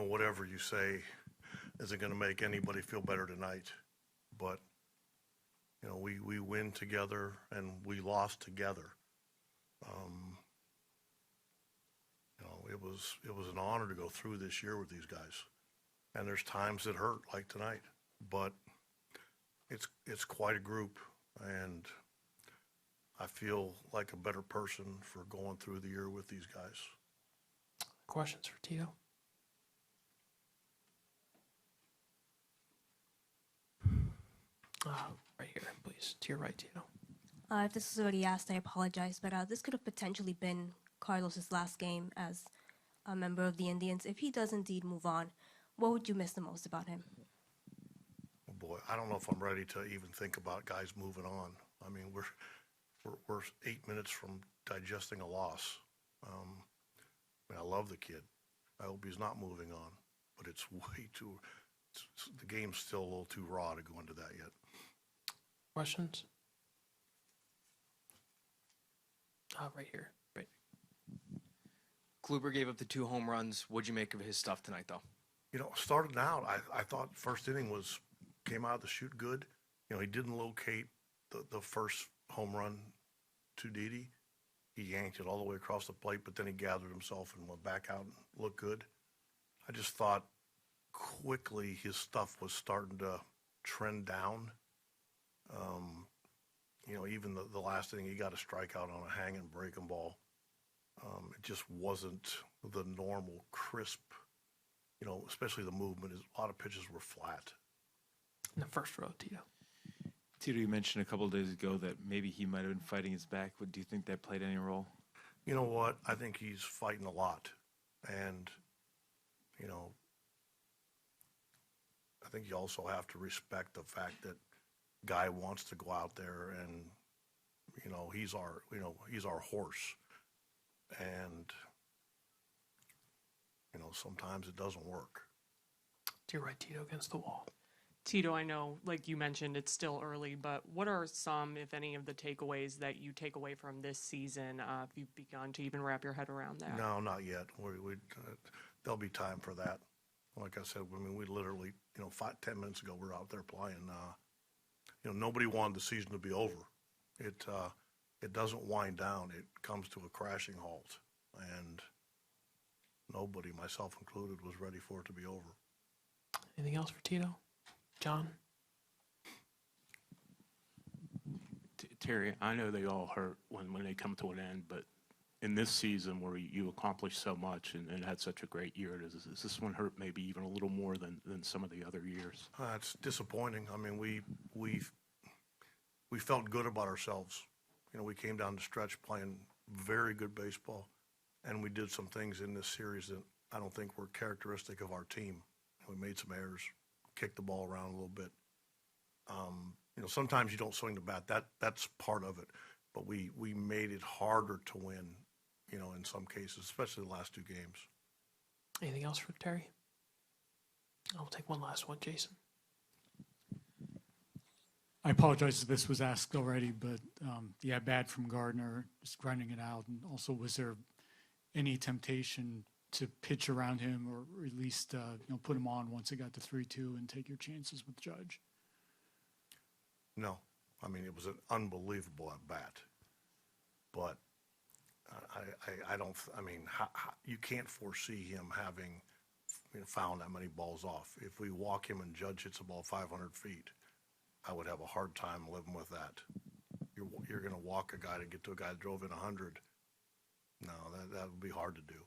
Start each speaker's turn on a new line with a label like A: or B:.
A: whatever you say isn't going to make anybody feel better tonight. But, we win together and we lost together. It was an honor to go through this year with these guys. And there's times that hurt, like tonight. But it's quite a group, and I feel like a better person for going through the year with these guys.
B: Questions for Tito? Right here, please. To your right, Tito.
C: If this was already asked, I apologize, but this could have potentially been Carlos's last game as a member of the Indians. If he does indeed move on, what would you miss the most about him?
A: Oh boy, I don't know if I'm ready to even think about guys moving on. I mean, we're 8 minutes from digesting a loss. I love the kid. I hope he's not moving on, but it's way too. The game's still a little too raw to go into that yet.
B: Questions? Right here. Right.
D: Kluber gave up the 2 home runs. What'd you make of his stuff tonight, though?
A: Starting out, I thought first inning came out of the chute good. He didn't locate the first home run to Didi. He yanked it all the way across the plate, but then he gathered himself and went back out and looked good. I just thought quickly his stuff was starting to trend down. Even the last inning, he got a strikeout on a hanging breaking ball. It just wasn't the normal crisp, especially the movement. A lot of pitches were flat.
B: In the first row, Tito.
E: Tito, you mentioned a couple of days ago that maybe he might have been fighting his back. Do you think that played any role?
A: You know what? I think he's fighting a lot. And, I think you also have to respect the fact that guy wants to go out there and, he's our horse. And, sometimes it doesn't work.
B: To your right, Tito, against the wall.
F: Tito, I know, like you mentioned, it's still early, but what are some, if any, of the takeaways that you take away from this season? If you've begun to even wrap your head around that?
A: No, not yet. There'll be time for that. Like I said, we literally, 10 minutes ago, we were out there playing. Nobody wanted the season to be over. It doesn't wind down. It comes to a crashing halt. And nobody, myself included, was ready for it to be over.
B: Anything else for Tito? John?
G: Terry, I know they all hurt when they come to an end, but in this season where you accomplished so much and had such a great year, does this one hurt maybe even a little more than some of the other years?
A: It's disappointing. I mean, we felt good about ourselves. We came down the stretch playing very good baseball, and we did some things in this series that I don't think were characteristic of our team. We made some errors, kicked the ball around a little bit. Sometimes you don't swing the bat. That's part of it. But we made it harder to win, in some cases, especially the last 2 games.
B: Anything else for Terry? I'll take one last one. Jason?
H: I apologize if this was asked already, but bad from Gardner, just grinding it out. And also, was there any temptation to pitch around him or at least put him on once it got to 3-2 and take your chances with Judge?
A: No. I mean, it was an unbelievable at bat. But you can't foresee him having found that many balls off. If we walk him and Judge hits the ball 500 feet, I would have a hard time living with that. You're going to walk a guy to get to a guy that drove in 100. No, that would be hard to do.